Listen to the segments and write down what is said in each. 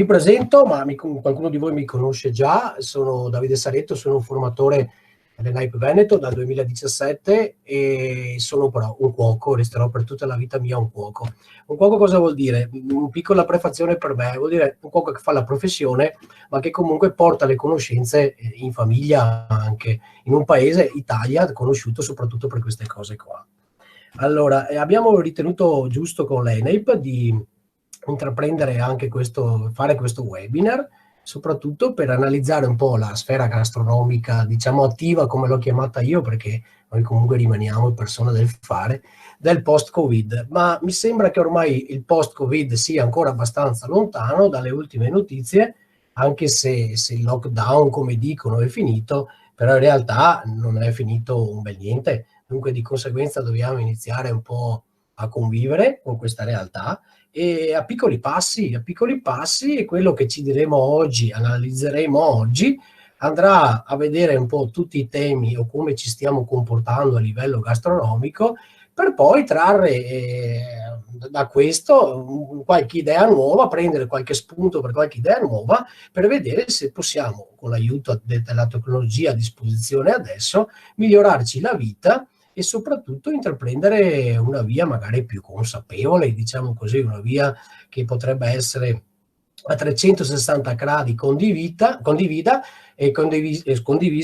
Mi presento, ma qualcuno di voi mi conosce già, sono Davide Saretto, sono un formatore dell'Hype Veneto dal 2017 e sono però un cuoco, resterò per tutta la vita mia un cuoco. Un cuoco cosa vuol dire? Una piccola prefazione per me, vuol dire un cuoco che fa la professione, ma che comunque porta le conoscenze in famiglia anche, in un paese, Italia, conosciuto soprattutto per queste cose qua. Allora, abbiamo ritenuto giusto con l'ENAIP di intraprendere anche fare questo webinar, soprattutto per analizzare un po' la sfera gastronomica, diciamo attiva come l'ho chiamata io, perché noi comunque rimaniamo persone del fare, del post-Covid. Ma mi sembra che ormai il post-Covid sia ancora abbastanza lontano dalle ultime notizie, anche se il lockdown, come dicono, è finito, però in realtà non è finito un bel niente. Dunque di conseguenza dobbiamo iniziare un po' a convivere con questa realtà e a piccoli passi, e quello che ci diremo oggi, analizzeremo oggi, andrà a vedere un po' tutti i temi o come ci stiamo comportando a livello gastronomico, per poi trarre da questo qualche idea nuova, prendere qualche spunto per qualche idea nuova, per vedere se possiamo, con l'aiuto della tecnologia a disposizione adesso, migliorarci la vita e soprattutto intraprendere una via magari più consapevole, diciamo così, una via che potrebbe essere a 360 gradi condivisa,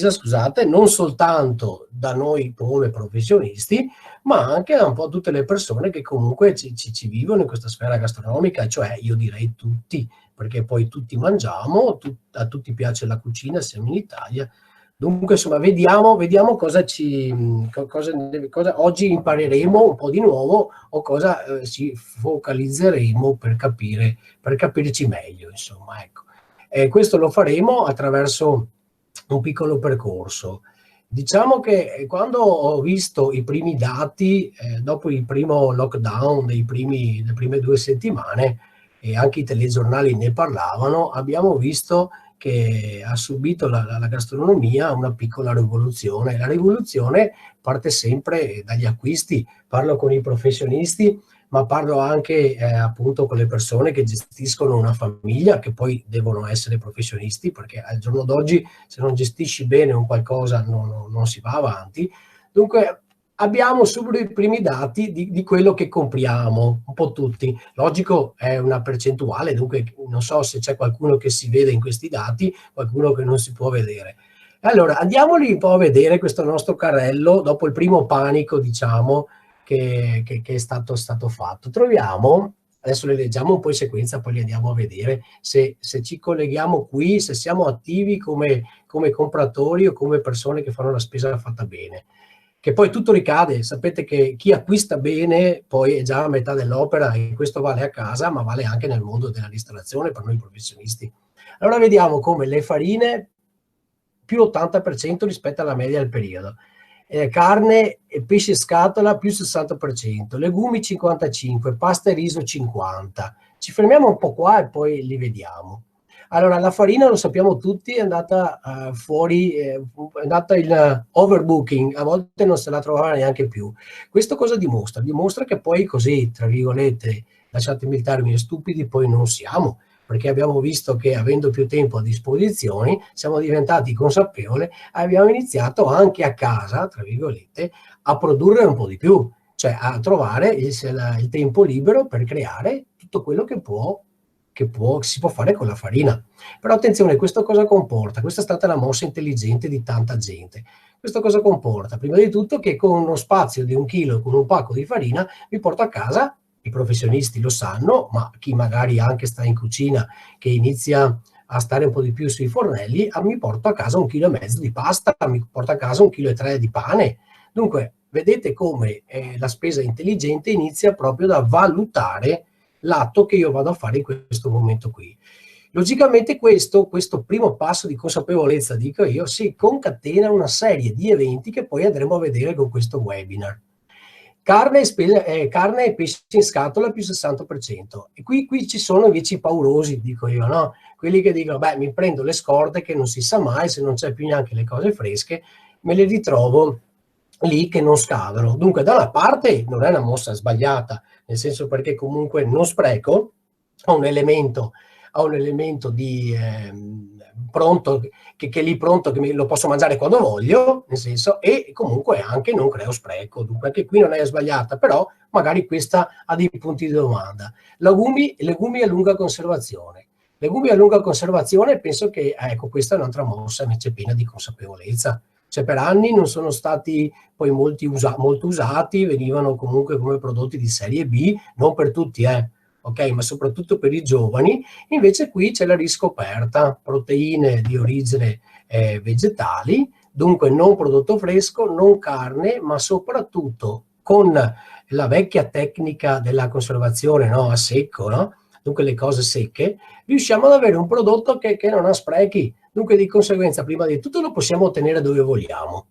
scusate, non soltanto da noi come professionisti, ma anche da un po' tutte le persone che comunque ci vivono in questa sfera gastronomica, cioè io direi tutti, perché poi tutti mangiamo, a tutti piace la cucina, siamo in Italia. Dunque, insomma, vediamo cosa oggi impareremo un po' di nuovo o cosa ci focalizzeremo per capirci meglio, insomma, ecco. Questo lo faremo attraverso un piccolo percorso. Diciamo che quando ho visto i primi dati, dopo il primo lockdown, le prime 2 settimane, e anche i telegiornali ne parlavano, abbiamo visto che ha subito la gastronomia una piccola rivoluzione. La rivoluzione parte sempre dagli acquisti. Parlo con i professionisti, ma parlo anche appunto con le persone che gestiscono una famiglia, che poi devono essere professionisti, perché al giorno d'oggi se non gestisci bene un qualcosa non si va avanti. Dunque abbiamo subito i primi dati di quello che compriamo, un po' tutti. Logico, è una percentuale, dunque non so se c'è qualcuno che si vede in questi dati, qualcuno che non si può vedere. Allora, andiamoli un po' a vedere questo nostro carrello, dopo il primo panico, diciamo, che è stato fatto. Troviamo, adesso le leggiamo un po' in sequenza, poi li andiamo a vedere, se ci colleghiamo qui, se siamo attivi come compratori o come persone che fanno la spesa fatta bene. Che poi tutto ricade, sapete che chi acquista bene poi è già a metà dell'opera, e questo vale a casa, ma vale anche nel mondo della ristorazione per noi professionisti. Allora vediamo come le farine più 80% rispetto alla media del periodo, carne e pesce scatola più 60%, legumi 55%, pasta e riso 50%. Ci fermiamo un po' qua e poi li vediamo. Allora, la farina, lo sappiamo tutti, è andata fuori, è andata in overbooking, a volte non se la trovava neanche più. Questo cosa dimostra? Dimostra che poi così, tra virgolette, lasciatemi il termine, stupidi poi non siamo, perché abbiamo visto che avendo più tempo a disposizione siamo diventati consapevoli e abbiamo iniziato anche a casa, tra virgolette, a produrre un po' di più, cioè a trovare il tempo libero per creare tutto quello che si può fare con la farina. Però attenzione, questo cosa comporta? Questa è stata la mossa intelligente di tanta gente. Questo cosa comporta? Prima di tutto che con uno spazio di 1 chilo, con un pacco di farina, mi porto a casa, i professionisti lo sanno, ma chi magari anche sta in cucina, che inizia a stare un po' di più sui fornelli, mi porto a casa 1,5 kg di pasta, mi porto a casa 1,3 kg di pane. Dunque, vedete come la spesa intelligente inizia proprio da valutare l'atto che io vado a fare in questo momento qui. Logicamente questo primo passo di consapevolezza, dico io, si concatena una serie di eventi che poi andremo a vedere con questo webinar. Carne e pesce in scatola più 60%. E qui ci sono invece i paurosi, dico io, no? Quelli che dicono, beh, mi prendo le scorde che non si sa mai, se non c'è più neanche le cose fresche, me le ritrovo lì che non scadono. Dunque, da una parte non è una mossa sbagliata, nel senso perché comunque non spreco, ho un elemento ho un elemento di pronto, che lì pronto, che lo posso mangiare quando voglio, nel senso, e comunque anche non creo spreco. Dunque anche qui non è sbagliata, però magari questa ha dei punti di domanda. Legumi a lunga conservazione. Legumi a lunga conservazione, penso che, ecco, questa è un'altra mossa invece piena di consapevolezza. Cioè per anni non sono stati poi molto usati, venivano comunque come prodotti di serie B, non per tutti, ok, ma soprattutto per i giovani. Invece qui c'è la riscoperta, proteine di origine vegetali, dunque non prodotto fresco, non carne, ma soprattutto con la vecchia tecnica della conservazione, no, a secco, no? Dunque le cose secche, riusciamo ad avere un prodotto che non ha sprechi. Dunque di conseguenza prima di tutto lo possiamo ottenere dove vogliamo.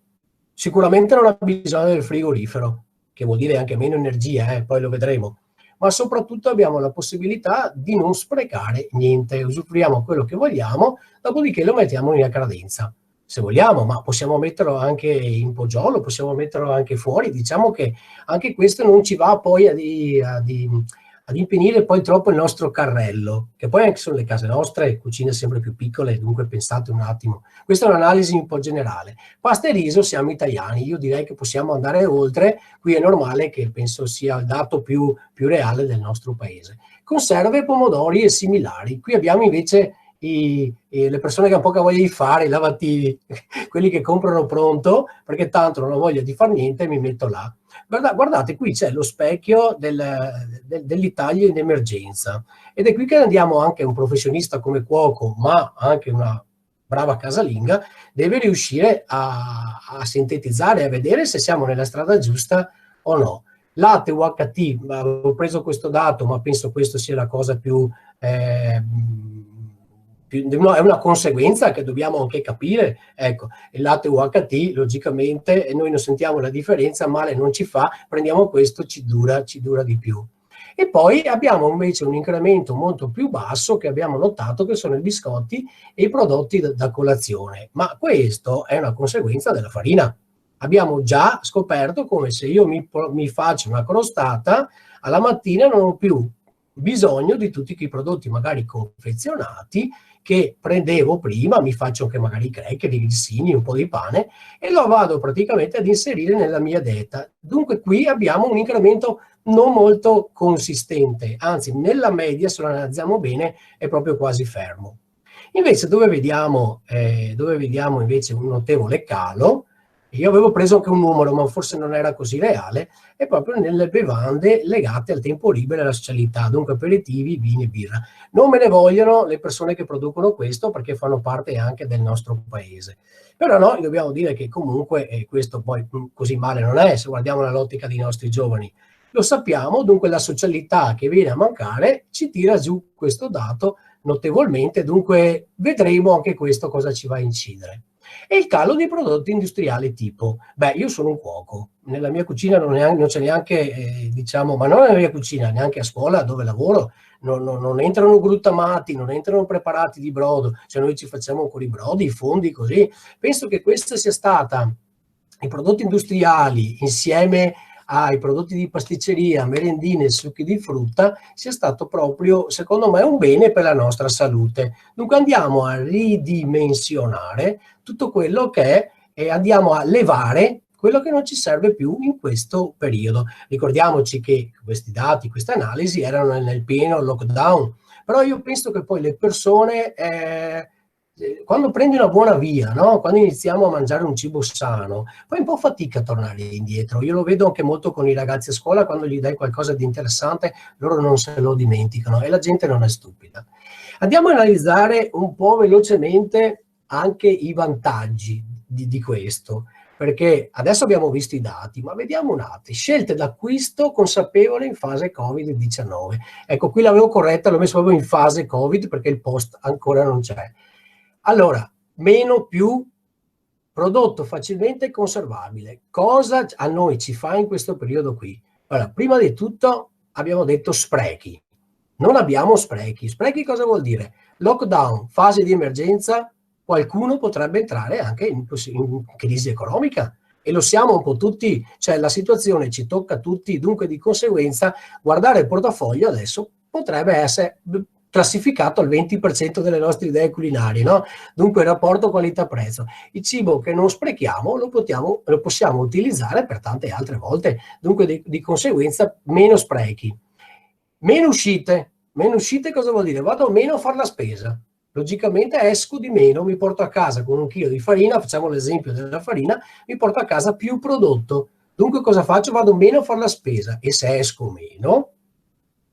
Sicuramente non ha bisogno del frigorifero, che vuol dire anche meno energia, poi lo vedremo. Ma soprattutto abbiamo la possibilità di non sprecare niente, usufruiamo quello che vogliamo, dopodiché lo mettiamo in cadenza. Se vogliamo, ma possiamo metterlo anche in poggiolo, possiamo metterlo anche fuori. Diciamo che anche questo non ci va poi ad impennire poi troppo il nostro carrello, che poi anche sono le case nostre, cucine sempre più piccole, dunque pensate un attimo. Questa è un'analisi un po' generale. Pasta e riso, siamo italiani, io direi che possiamo andare oltre, qui è normale, che penso sia il dato più reale del nostro paese. Conserve, pomodori e similari, qui abbiamo invece le persone che hanno poca voglia di fare, i lavativi, quelli che comprano pronto, perché tanto non ho voglia di fare niente e mi metto là. Guardate, qui c'è lo specchio dell'Italia in emergenza, ed è qui che andiamo, anche un professionista come cuoco, ma anche una brava casalinga, deve riuscire a sintetizzare, a vedere se siamo nella strada giusta o no. Latte UHT, avevo preso questo dato, ma penso questo sia la cosa più è una conseguenza che dobbiamo anche capire. Ecco, il latte UHT, logicamente, noi non sentiamo la differenza, male non ci fa, prendiamo questo, ci dura di più. E poi abbiamo invece un incremento molto più basso che abbiamo notato, che sono i biscotti e i prodotti da colazione, ma questo è una conseguenza della farina. Abbiamo già scoperto come se io mi faccio una crostata, alla mattina non ho più bisogno di tutti quei prodotti magari confezionati che prendevo prima, mi faccio anche magari i cracker, i grissini, un po' di pane, e lo vado praticamente ad inserire nella mia dieta. Dunque qui abbiamo un incremento non molto consistente, anzi nella media, se lo analizziamo bene, è proprio quasi fermo. Invece dove vediamo invece un notevole calo, io avevo preso anche un numero, ma forse non era così reale, è proprio nelle bevande legate al tempo libero e alla socialità, dunque aperitivi, vini e birra. Non me ne vogliono le persone che producono questo, perché fanno parte anche del nostro paese. Però noi dobbiamo dire che comunque questo poi così male non è, se guardiamo l'ottica dei nostri giovani. Lo sappiamo, dunque la socialità che viene a mancare ci tira giù questo dato notevolmente, dunque vedremo anche questo cosa ci va a incidere. E il calo dei prodotti industriali tipo, io sono un cuoco, nella mia cucina non c'è neanche, diciamo, ma non nella mia cucina, neanche a scuola dove lavoro, non entrano gluttamati, non entrano preparati di brodo, cioè noi ci facciamo con i brodi, i fondi, così. Penso che questa sia stata, i prodotti industriali insieme ai prodotti di pasticceria, merendine, succhi di frutta, sia stato proprio, secondo me, un bene per la nostra salute. Dunque andiamo a ridimensionare tutto quello che è, e andiamo a levare quello che non ci serve più in questo periodo. Ricordiamoci che questi dati, queste analisi erano nel pieno lockdown, però io penso che poi le persone, quando prendi una buona via, no? Quando iniziamo a mangiare un cibo sano, poi un po' fatica a tornare indietro. Io lo vedo anche molto con i ragazzi a scuola, quando gli dai qualcosa di interessante, loro non se lo dimenticano, e la gente non è stupida. Andiamo a analizzare un po' velocemente anche i vantaggi di questo, perché adesso abbiamo visto i dati, ma vediamo un attimo. Scelte d'acquisto consapevole in fase Covid-19. Ecco, qui l'avevo corretta, l'ho messo proprio in fase Covid, perché il post ancora non c'è. Allora, meno più, prodotto facilmente conservabile. Cosa a noi ci fa in questo periodo qui? Allora, prima di tutto abbiamo detto sprechi. Non abbiamo sprechi. Sprechi cosa vuol dire? Lockdown, fase di emergenza, qualcuno potrebbe entrare anche in crisi economica, e lo siamo un po' tutti, cioè la situazione ci tocca a tutti, dunque di conseguenza guardare il portafoglio adesso potrebbe essere classificato al 20% delle nostre idee culinarie, no? Dunque il rapporto qualità-prezzo. Il cibo che non sprechiamo lo possiamo utilizzare per tante altre volte, dunque di conseguenza meno sprechi. Meno uscite cosa vuol dire? Vado meno a fare la spesa. Logicamente esco di meno, mi porto a casa con 1 chilo di farina, facciamo l'esempio della farina, mi porto a casa più prodotto. Dunque cosa faccio? Vado meno a fare la spesa e se esco meno,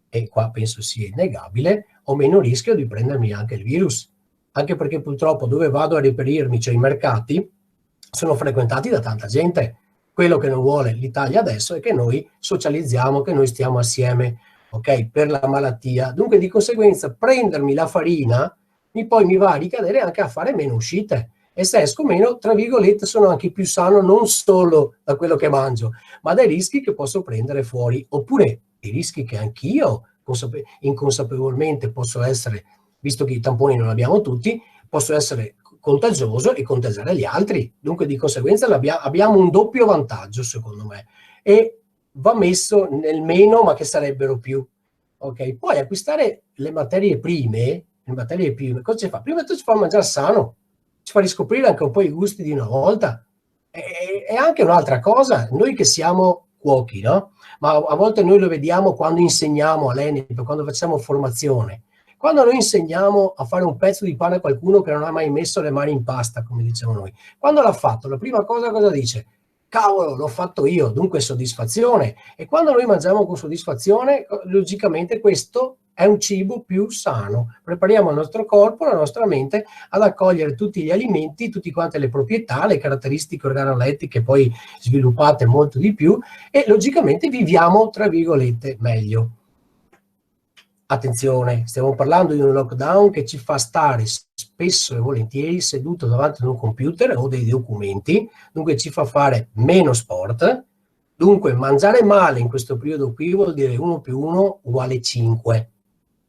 e qua penso sia innegabile, ho meno rischio di prendermi anche il virus. Anche perché purtroppo dove vado a riperirmi, cioè i mercati, sono frequentati da tanta gente. Quello che non vuole l'Italia adesso è che noi socializziamo, che noi stiamo assieme, ok? Per la malattia. Dunque di conseguenza prendermi la farina poi mi va a ricadere anche a fare meno uscite. E se esco meno, tra virgolette, sono anche più sano non solo da quello che mangio, ma dai rischi che posso prendere fuori, oppure i rischi che anch'io inconsapevolmente posso essere, visto che i tamponi non li abbiamo tutti, posso essere contagioso e contagiare gli altri. Dunque di conseguenza abbiamo un doppio vantaggio, secondo me, e va messo nel meno, ma che sarebbero più. Ok, poi acquistare le materie prime, cosa ci fa? Prima tu ci fa mangiare sano, ci fa riscoprire anche un po' i gusti di una volta. E anche un'altra cosa, noi che siamo cuochi, no? Ma a volte noi lo vediamo quando insegniamo all'ENIP, quando facciamo formazione. Quando noi insegniamo a fare un pezzo di pane a qualcuno che non ha mai messo le mani in pasta, come diciamo noi, quando l'ha fatto, la prima cosa dice? Cavolo, l'ho fatto io, dunque soddisfazione. E quando noi mangiamo con soddisfazione, logicamente questo è un cibo più sano. Prepariamo il nostro corpo, la nostra mente ad accogliere tutti gli alimenti, tutte quante le proprietà, le caratteristiche organolettiche poi sviluppate molto di più e logicamente viviamo, tra virgolette, meglio. Attenzione, stiamo parlando di un lockdown che ci fa stare spesso e volentieri seduto davanti ad un computer o dei documenti, dunque ci fa fare meno sport, dunque mangiare male in questo periodo qui vuol dire 1 più 1 uguale 5.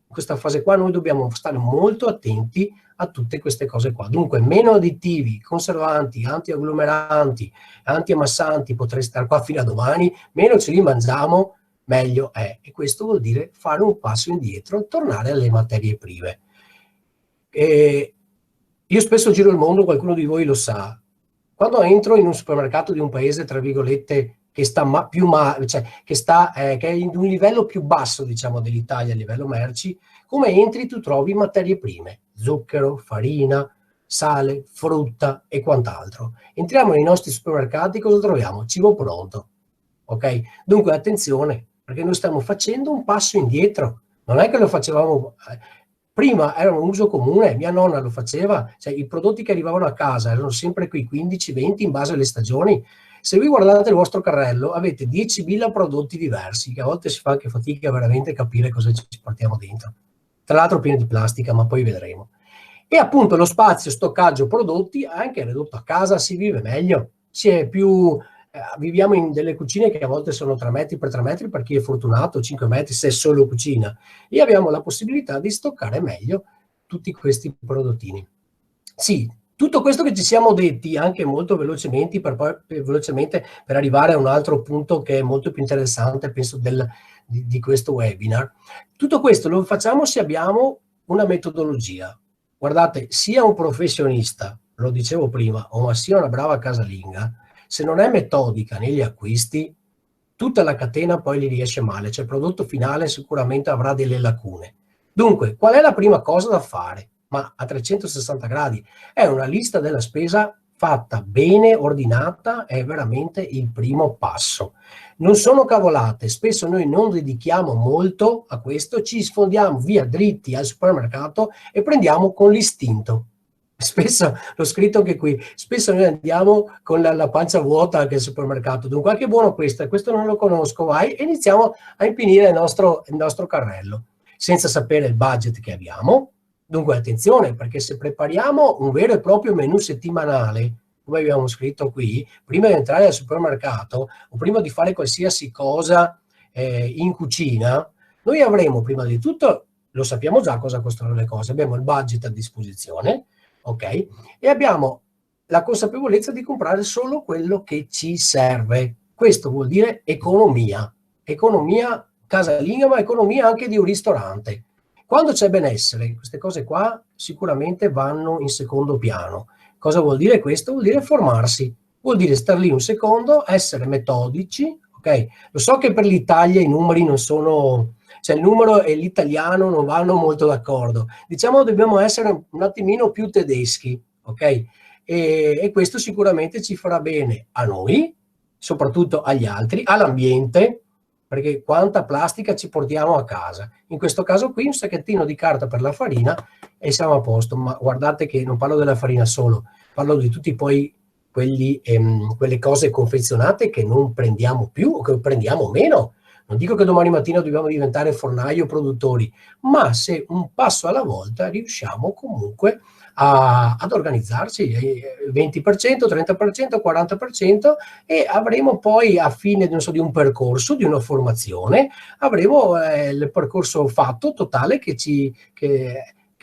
In questa fase qua noi dobbiamo stare molto attenti a tutte queste cose qua, dunque meno additivi, conservanti, antiagglomeranti, antiammassanti, potrei stare qua fino a domani, meno ce li mangiamo, meglio è. E questo vuol dire fare un passo indietro, tornare alle materie prime. Io spesso giro il mondo, qualcuno di voi lo sa. Quando entro in un supermercato di un paese, tra virgolette, che sta che è in un livello più basso, diciamo, dell'Italia a livello merci, come entri tu trovi materie prime, zucchero, farina, sale, frutta e quant'altro. Entriamo nei nostri supermercati, cosa troviamo? Cibo pronto. Ok? Dunque attenzione, perché noi stiamo facendo un passo indietro. Non è che lo facevamo prima, era un uso comune, mia nonna lo faceva, cioè i prodotti che arrivavano a casa erano sempre quei 15-20 in base alle stagioni. Se voi guardate il vostro carrello avete 10.000 prodotti diversi, che a volte si fa anche fatica veramente a capire cosa ci portiamo dentro. Tra l'altro pieni di plastica, ma poi vedremo. E appunto lo spazio, stoccaggio, prodotti è anche ridotto a casa, si vive meglio, si è più... viviamo in delle cucine che a volte sono 3 metri per 3 metri per chi è fortunato, 5 metri se è solo cucina, e abbiamo la possibilità di stoccare meglio tutti questi prodottini. Sì, tutto questo che ci siamo detti anche molto velocemente per arrivare a un altro punto che è molto più interessante, penso, di questo webinar. Tutto questo lo facciamo se abbiamo una metodologia. Guardate, sia un professionista, lo dicevo prima, o sia una brava casalinga, se non è metodica negli acquisti, tutta la catena poi gli riesce male, cioè il prodotto finale sicuramente avrà delle lacune. Dunque, qual è la prima cosa da fare? Ma a 360 gradi, è una lista della spesa fatta bene, ordinata, è veramente il primo passo. Non sono cavolate, spesso noi non dedichiamo molto a questo, ci sfondiamo via dritti al supermercato e prendiamo con l'istinto. Spesso, l'ho scritto anche qui, spesso noi andiamo con la pancia vuota anche al supermercato, dunque anche buono questo non lo conosco, vai, e iniziamo a impinire il nostro carrello, senza sapere il budget che abbiamo. Dunque attenzione, perché se prepariamo un vero e proprio menù settimanale, come abbiamo scritto qui, prima di entrare al supermercato o prima di fare qualsiasi cosa in cucina, noi avremo prima di tutto, lo sappiamo già cosa costano le cose, abbiamo il budget a disposizione, ok? E abbiamo la consapevolezza di comprare solo quello che ci serve. Questo vuol dire economia casalinga, ma economia anche di un ristorante. Quando c'è benessere, queste cose qua sicuramente vanno in secondo piano. Cosa vuol dire questo? Vuol dire formarsi, vuol dire star lì un secondo, essere metodici, ok? Lo so che per l'Italia i numeri non sono, cioè il numero e l'italiano non vanno molto d'accordo. Diciamo dobbiamo essere un attimino più tedeschi, ok? E questo sicuramente ci farà bene a noi, soprattutto agli altri, all'ambiente, perché quanta plastica ci portiamo a casa. In questo caso qui un sacchettino di carta per la farina e siamo a posto, ma guardate che non parlo della farina solo, parlo di tutti poi quelle cose confezionate che non prendiamo più o che prendiamo meno. Non dico che domani mattina dobbiamo diventare fornai o produttori, ma se un passo alla volta riusciamo comunque ad organizzarci, 20%, 30%, 40%, e avremo poi a fine non so, di un percorso, di una formazione, avremo il percorso fatto totale che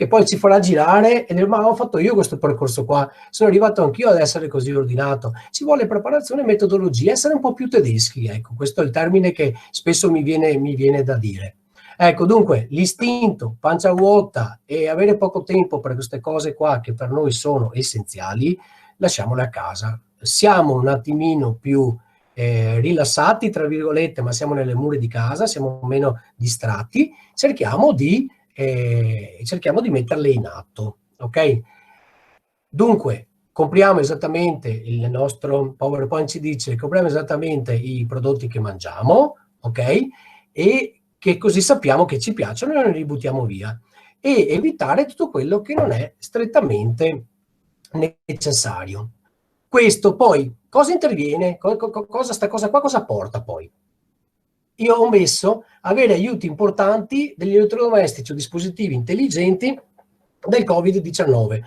poi ci farà girare e dire ma ho fatto io questo percorso qua, sono arrivato anch'io ad essere così ordinato. Ci vuole preparazione e metodologia, essere un po' più tedeschi, ecco, questo è il termine che spesso mi viene da dire. Ecco, dunque, l'istinto, pancia vuota e avere poco tempo per queste cose qua che per noi sono essenziali, lasciamole a casa. Siamo un attimino più rilassati, tra virgolette, ma siamo nelle mura di casa, siamo meno distratti, cerchiamo di metterle in atto, ok? Dunque, compriamo esattamente, il nostro PowerPoint ci dice, compriamo esattamente i prodotti che mangiamo, ok? E che così sappiamo che ci piacciono e non li buttiamo via. E evitare tutto quello che non è strettamente necessario. Questo poi, cosa interviene? Sta cosa qua cosa porta poi? Io ho messo avere aiuti importanti degli elettrodomestici o dispositivi intelligenti del Covid-19.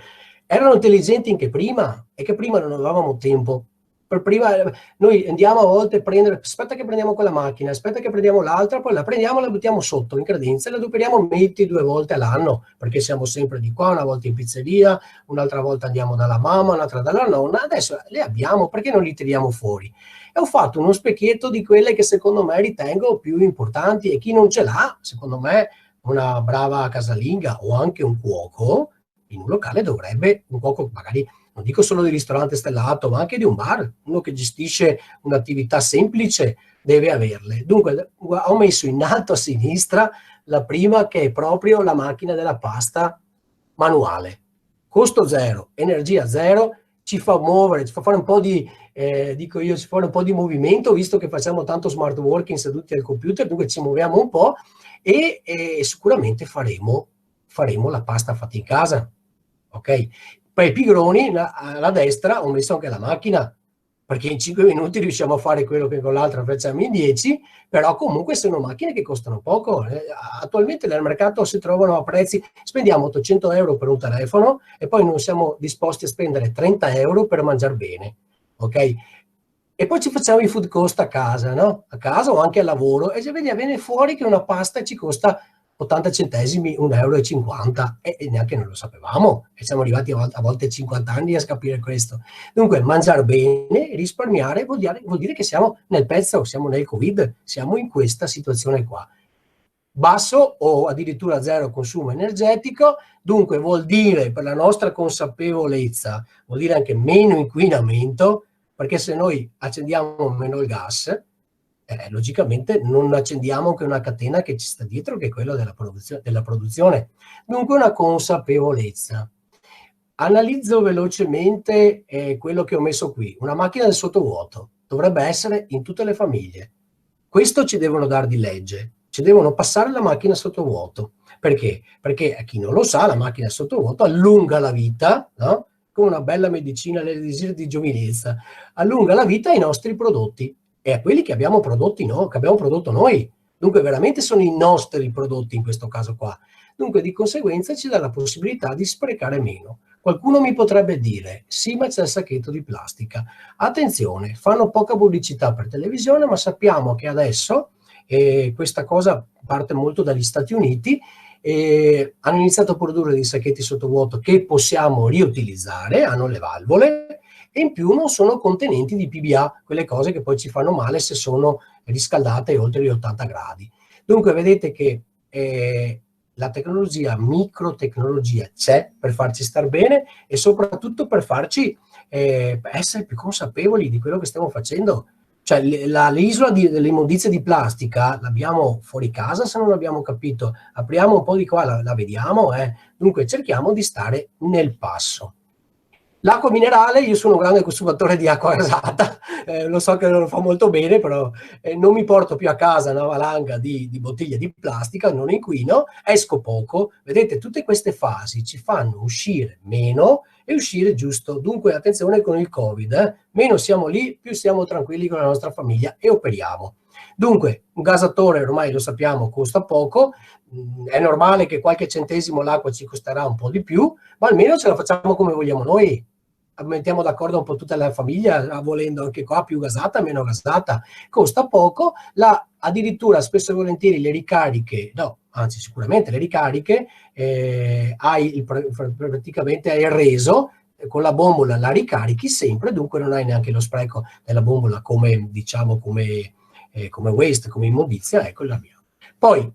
Erano intelligenti anche prima, e che prima non avevamo tempo. Per prima noi andiamo a volte a prendere, aspetta che prendiamo quella macchina, aspetta che prendiamo l'altra, poi la prendiamo e la buttiamo sotto in credenza e la recuperiamo metti 2 volte all'anno, perché siamo sempre di qua, una volta in pizzeria, un'altra volta andiamo dalla mamma, un'altra dalla nonna, adesso le abbiamo, perché non li tiriamo fuori? E ho fatto uno specchietto di quelle che secondo me ritengo più importanti, e chi non ce l'ha, secondo me, una brava casalinga o anche un cuoco in un locale dovrebbe, un cuoco magari non dico solo di ristorante stellato, ma anche di un bar, uno che gestisce un'attività semplice deve averle. Dunque ho messo in alto a sinistra la prima, che è proprio la macchina della pasta manuale. Costo zero, energia zero, ci fa muovere, ci fa fare un po' di, dico io, ci fa fare un po' di movimento, visto che facciamo tanto smart working seduti al computer, dunque ci muoviamo un po' e sicuramente faremo la pasta fatta in casa, ok? Poi i pigroni, alla destra ho messo anche la macchina, perché in 5 minuti riusciamo a fare quello che con l'altra facciamo in 10, però comunque sono macchine che costano poco. Attualmente nel mercato si trovano a prezzi, spendiamo 800 euro per un telefono e poi non siamo disposti a spendere 30 euro per mangiare bene, ok? E poi ci facciamo i food cost a casa, no? A casa o anche al lavoro, e viene fuori che una pasta ci costa 80 centesimi, 1,50 euro, e neanche non lo sapevamo, e siamo arrivati a volte a 50 anni a capire questo. Dunque, mangiare bene, risparmiare, vuol dire che siamo nel pezzo, siamo nel Covid, siamo in questa situazione qua. Basso o addirittura zero consumo energetico, dunque vuol dire, per la nostra consapevolezza, vuol dire anche meno inquinamento, perché se noi accendiamo meno il gas, logicamente non accendiamo anche una catena che ci sta dietro, che è quella della produzione. Dunque una consapevolezza. Analizzo velocemente quello che ho messo qui. Una macchina del sottovuoto dovrebbe essere in tutte le famiglie. Questo ci devono dar di legge, ci devono passare la macchina sottovuoto. Perché? Perché a chi non lo sa, la macchina sottovuoto allunga la vita, no? Come una bella medicina all'elisir di giovinezza, allunga la vita ai nostri prodotti e a quelli che abbiamo prodotti noi, che abbiamo prodotto noi. Dunque veramente sono i nostri prodotti in questo caso qua. Dunque di conseguenza ci dà la possibilità di sprecare meno. Qualcuno mi potrebbe dire, sì, ma c'è il sacchetto di plastica. Attenzione, fanno poca pubblicità per televisione, ma sappiamo che adesso, questa cosa parte molto dagli Stati Uniti, hanno iniziato a produrre dei sacchetti sottovuoto che possiamo riutilizzare, hanno le valvole, e in più non sono contenenti di PBA, quelle cose che poi ci fanno male se sono riscaldate oltre gli 80 gradi. Dunque vedete che la tecnologia, microtecnologia c'è per farci star bene e soprattutto per farci essere più consapevoli di quello che stiamo facendo. Cioè l'isola delle immondizie di plastica l'abbiamo fuori casa se non l'abbiamo capito, apriamo un po' di qua, la vediamo, dunque cerchiamo di stare nel passo. L'acqua minerale, io sono un grande consumatore di acqua gasata, lo so che non lo fa molto bene, però non mi porto più a casa una valanga di bottiglie di plastica, non inquino, esco poco. Vedete, tutte queste fasi ci fanno uscire meno e uscire giusto. Dunque attenzione con il Covid, meno siamo lì, più siamo tranquilli con la nostra famiglia e operiamo. Dunque, un gasatore ormai lo sappiamo costa poco, è normale che qualche centesimo l'acqua ci costerà un po' di più, ma almeno ce la facciamo come vogliamo noi. Mettiamo d'accordo un po' tutta la famiglia, volendo anche qua più gasata, meno gasata, costa poco, addirittura spesso e volentieri le ricariche, no, anzi sicuramente le ricariche, praticamente hai il reso, con la bombola la ricarichi sempre, dunque non hai neanche lo spreco della bombola come, diciamo, come waste, come immondizia, ecco la mia. Poi,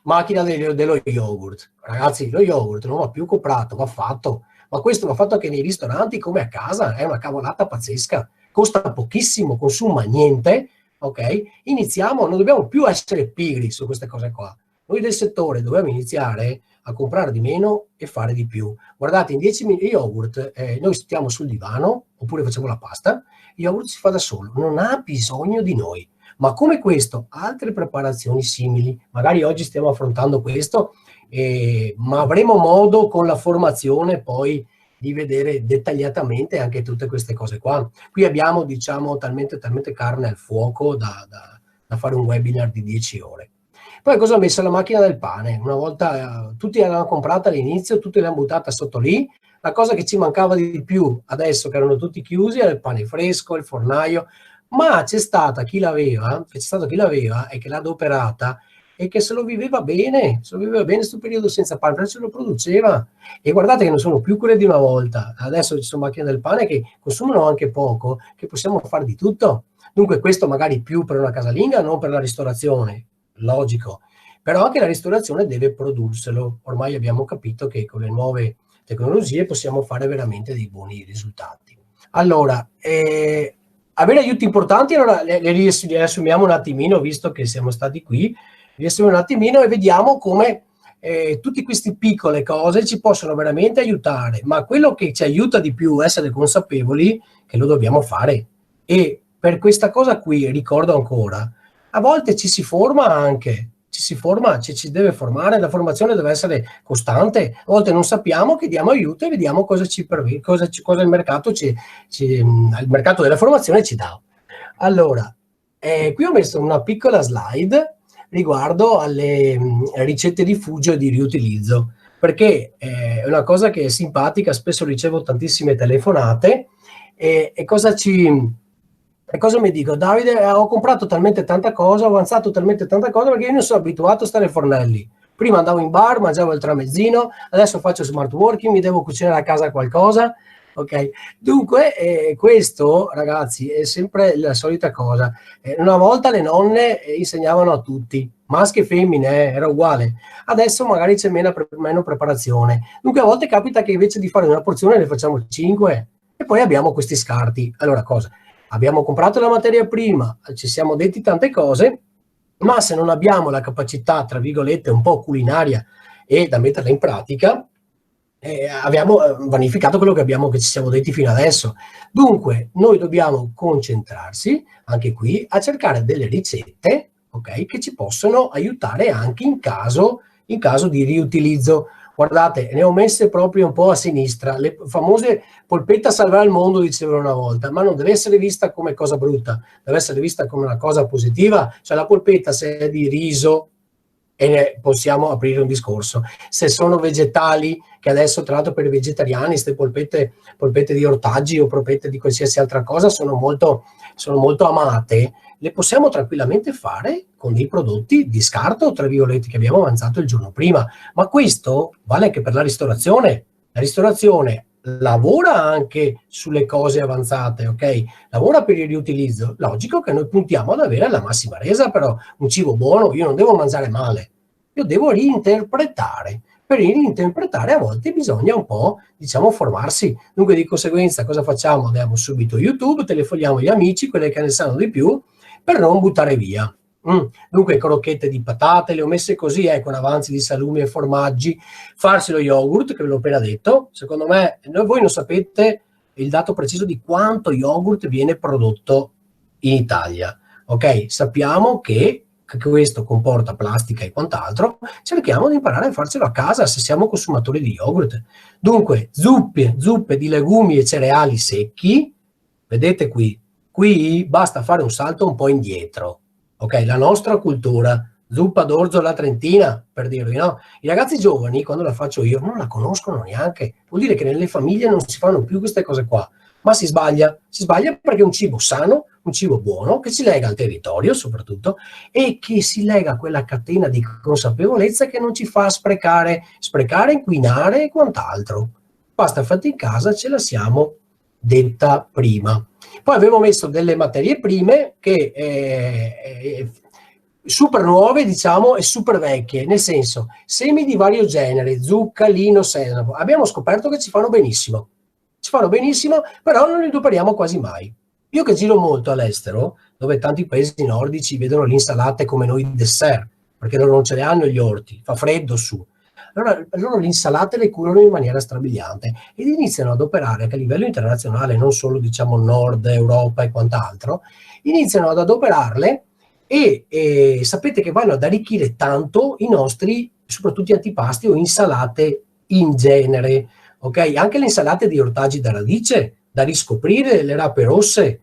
macchina dello yogurt, ragazzi, lo yogurt non va più comprato, va fatto. Ma questo va fatto anche nei ristoranti come a casa, è una cavolata pazzesca, costa pochissimo, consuma niente, ok? Iniziamo, non dobbiamo più essere pigri su queste cose qua. Noi del settore dobbiamo iniziare a comprare di meno e fare di più. Guardate, in 10 minuti yogurt, noi stiamo sul divano, oppure facciamo la pasta, il yogurt si fa da solo, non ha bisogno di noi. Ma come questo, altre preparazioni simili, magari oggi stiamo affrontando questo, ma avremo modo con la formazione poi di vedere dettagliatamente anche tutte queste cose qua. Qui abbiamo, diciamo, talmente carne al fuoco da fare un webinar di 10 ore. Poi cosa ho messo? La macchina del pane. Una volta tutti l'hanno comprata all'inizio, tutti l'hanno buttata sotto lì. La cosa che ci mancava di più adesso che erano tutti chiusi era il pane fresco, il fornaio, ma c'è stato chi l'aveva e che l'ha adoperata e che se lo viveva bene questo periodo senza pane, perché se lo produceva. E guardate che non sono più quelle di una volta, adesso ci sono macchine del pane che consumano anche poco, che possiamo fare di tutto. Dunque questo magari più per una casalinga, non per la ristorazione, logico, però anche la ristorazione deve produrselo. Ormai abbiamo capito che con le nuove tecnologie possiamo fare veramente dei buoni risultati. Allora, avere aiuti importanti, allora le riassumiamo un attimino, visto che siamo stati qui, riassumiamo un attimino e vediamo come tutte queste piccole cose ci possono veramente aiutare, ma quello che ci aiuta di più è essere consapevoli che lo dobbiamo fare. E per questa cosa qui, ricordo ancora, a volte ci si forma anche, ci si deve formare, la formazione deve essere costante, a volte non sappiamo, chiediamo aiuto e vediamo cosa il mercato il mercato della formazione ci dà. Allora, qui ho messo una piccola slide riguardo alle ricette di rifugio e di riutilizzo, perché è una cosa che è simpatica, spesso ricevo tantissime telefonate e cosa mi dico? Davide, ho comprato talmente tanta cosa, ho avanzato talmente tanta cosa perché io non sono abituato a stare ai fornelli. Prima andavo in bar, mangiavo il tramezzino, adesso faccio smart working, mi devo cucinare a casa qualcosa, ok? Dunque, questo, ragazzi, è sempre la solita cosa. Una volta le nonne insegnavano a tutti, maschi e femmine, era uguale. Adesso magari c'è meno preparazione. Dunque, a volte capita che invece di fare una porzione ne facciamo 5 e poi abbiamo questi scarti. Allora, cosa? Abbiamo comprato la materia prima, ci siamo detti tante cose, ma se non abbiamo la capacità, tra virgolette, un po' culinaria e da metterla in pratica, abbiamo vanificato quello che ci siamo detti fino adesso. Dunque, noi dobbiamo concentrarsi, anche qui, a cercare delle ricette, ok, che ci possono aiutare anche in caso di riutilizzo. Guardate, ne ho messe proprio un po' a sinistra, le famose polpetta salverà il mondo, dicevano una volta, ma non deve essere vista come cosa brutta, deve essere vista come una cosa positiva. Cioè la polpetta, se è di riso, e ne possiamo aprire un discorso. Se sono vegetali, che adesso tra l'altro per i vegetariani queste polpette di ortaggi o polpette di qualsiasi altra cosa sono molto amate, le possiamo tranquillamente fare con dei prodotti di scarto, tra virgolette, che abbiamo avanzato il giorno prima. Ma questo vale anche per la ristorazione. La ristorazione lavora anche sulle cose avanzate, ok? Lavora per il riutilizzo. Logico che noi puntiamo ad avere la massima resa, però un cibo buono, io non devo mangiare male, io devo reinterpretare. Per reinterpretare a volte bisogna un po', diciamo, formarsi. Dunque di conseguenza cosa facciamo? Andiamo subito YouTube, telefoniamo gli amici, quelli che ne sanno di più, per non buttare via. Dunque crocchette di patate, le ho messe così, con avanzi di salumi e formaggi, farsi lo yogurt, che ve l'ho appena detto. Secondo me, voi non sapete il dato preciso di quanto yogurt viene prodotto in Italia. Ok, sappiamo che questo comporta plastica e quant'altro, cerchiamo di imparare a farcelo a casa se siamo consumatori di yogurt. Dunque, zuppe di legumi e cereali secchi, vedete qui basta fare un salto un po' indietro, ok? La nostra cultura, zuppa d'orzo alla trentina, per dirvi, no? I ragazzi giovani, quando la faccio io, non la conoscono neanche, vuol dire che nelle famiglie non si fanno più queste cose qua, ma si sbaglia perché è un cibo sano, un cibo buono, che ci lega al territorio soprattutto, e che si lega a quella catena di consapevolezza che non ci fa sprecare, inquinare e quant'altro. Pasta fatta in casa ce la siamo detta prima. Poi avevo messo delle materie prime che super nuove, diciamo, e super vecchie, nel senso, semi di vario genere, zucca, lino, sesamo. Abbiamo scoperto che ci fanno benissimo, però non li adoperiamo quasi mai. Io che giro molto all'estero, dove tanti paesi nordici vedono le insalate come noi dessert, perché loro non ce le hanno gli orti, fa freddo su. Allora loro le insalate le curano in maniera strabiliante ed iniziano ad operare anche a livello internazionale, non solo diciamo Nord Europa e quant'altro, iniziano ad adoperarle e sapete che vanno ad arricchire tanto i nostri, soprattutto antipasti o insalate in genere, ok? Anche le insalate di ortaggi da radice, da riscoprire, le rape rosse,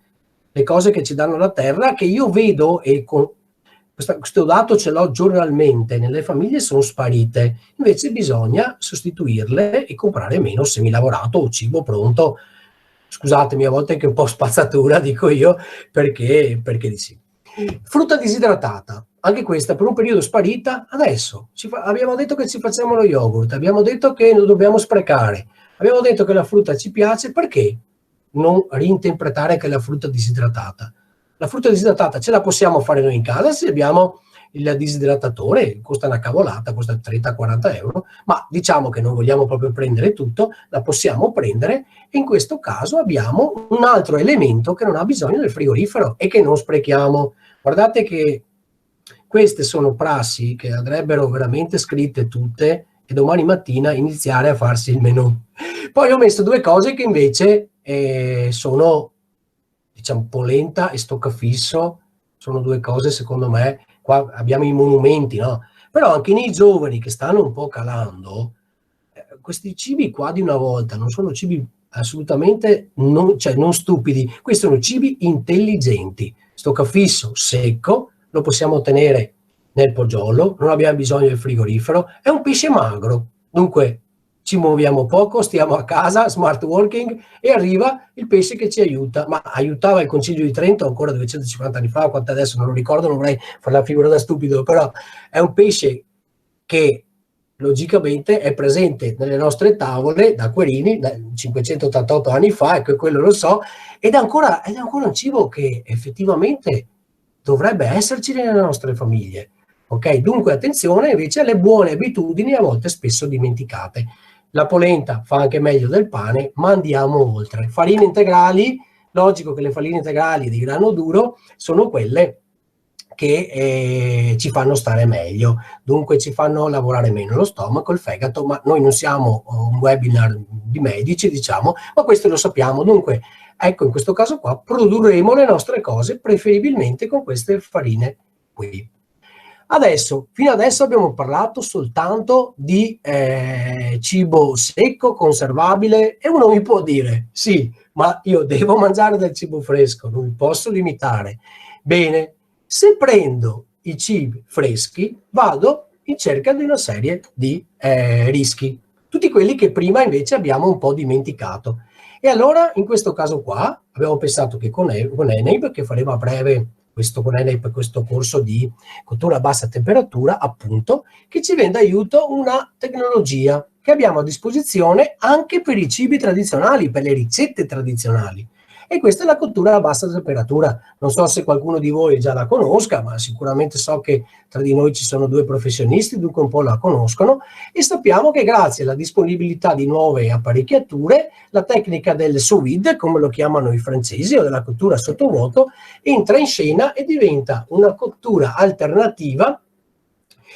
le cose che ci danno la terra, che io vedo e con questo dato ce l'ho giornalmente, nelle famiglie sono sparite, invece bisogna sostituirle e comprare meno semilavorato o cibo pronto. Scusatemi, a volte anche un po' spazzatura, dico io, perché di sì. Frutta disidratata, anche questa per un periodo sparita, adesso abbiamo detto che ci facciamo lo yogurt, abbiamo detto che non dobbiamo sprecare, abbiamo detto che la frutta ci piace, perché non reinterpretare che la frutta disidratata? La frutta disidratata ce la possiamo fare noi in casa se abbiamo il disidratatore, costa una cavolata, costa 30-40 euro, ma diciamo che non vogliamo proprio prendere tutto, la possiamo prendere e in questo caso abbiamo un altro elemento che non ha bisogno del frigorifero e che non sprechiamo. Guardate che queste sono prassi che andrebbero veramente scritte tutte e domani mattina iniziare a farsi il menù. Poi ho messo due cose che invece sono, diciamo, polenta e stoccafisso, sono due cose secondo me, qua abbiamo i monumenti, no? Però anche nei giovani che stanno un po' calando, questi cibi qua di una volta non sono cibi assolutamente non stupidi, questi sono cibi intelligenti. Stoccafisso secco, lo possiamo tenere nel poggiolo, non abbiamo bisogno del frigorifero, è un pesce magro, dunque ci muoviamo poco, stiamo a casa, smart working, e arriva il pesce che ci aiuta. Ma aiutava il Concilio di Trento ancora 250 anni fa, quanto adesso non lo ricordo, non vorrei fare la figura da stupido, però è un pesce che logicamente è presente nelle nostre tavole da Querini, da 588 anni fa, ecco, quello lo so, ed è ancora un cibo che effettivamente dovrebbe esserci nelle nostre famiglie. Ok, dunque attenzione invece alle buone abitudini a volte spesso dimenticate. La polenta fa anche meglio del pane, ma andiamo oltre. Farine integrali, logico che le farine integrali di grano duro sono quelle che ci fanno stare meglio, dunque ci fanno lavorare meno lo stomaco, il fegato, ma noi non siamo un webinar di medici, diciamo, ma questo lo sappiamo. Dunque, ecco, in questo caso qua produrremo le nostre cose preferibilmente con queste farine qui. Fino adesso abbiamo parlato soltanto di cibo secco, conservabile, e uno mi può dire, sì, ma io devo mangiare del cibo fresco, non mi posso limitare. Bene, se prendo i cibi freschi, vado in cerca di una serie di rischi, tutti quelli che prima invece abbiamo un po' dimenticato. E allora, in questo caso qua, abbiamo pensato che con Eneb, che faremo a breve questo corso di cottura a bassa temperatura, appunto, che ci viene d'aiuto una tecnologia che abbiamo a disposizione anche per i cibi tradizionali, per le ricette tradizionali. E questa è la cottura a bassa temperatura. Non so se qualcuno di voi già la conosca, ma sicuramente so che tra di noi ci sono due professionisti, dunque un po' la conoscono, e sappiamo che grazie alla disponibilità di nuove apparecchiature, la tecnica del sous vide, come lo chiamano i francesi, o della cottura sottovuoto, entra in scena e diventa una cottura alternativa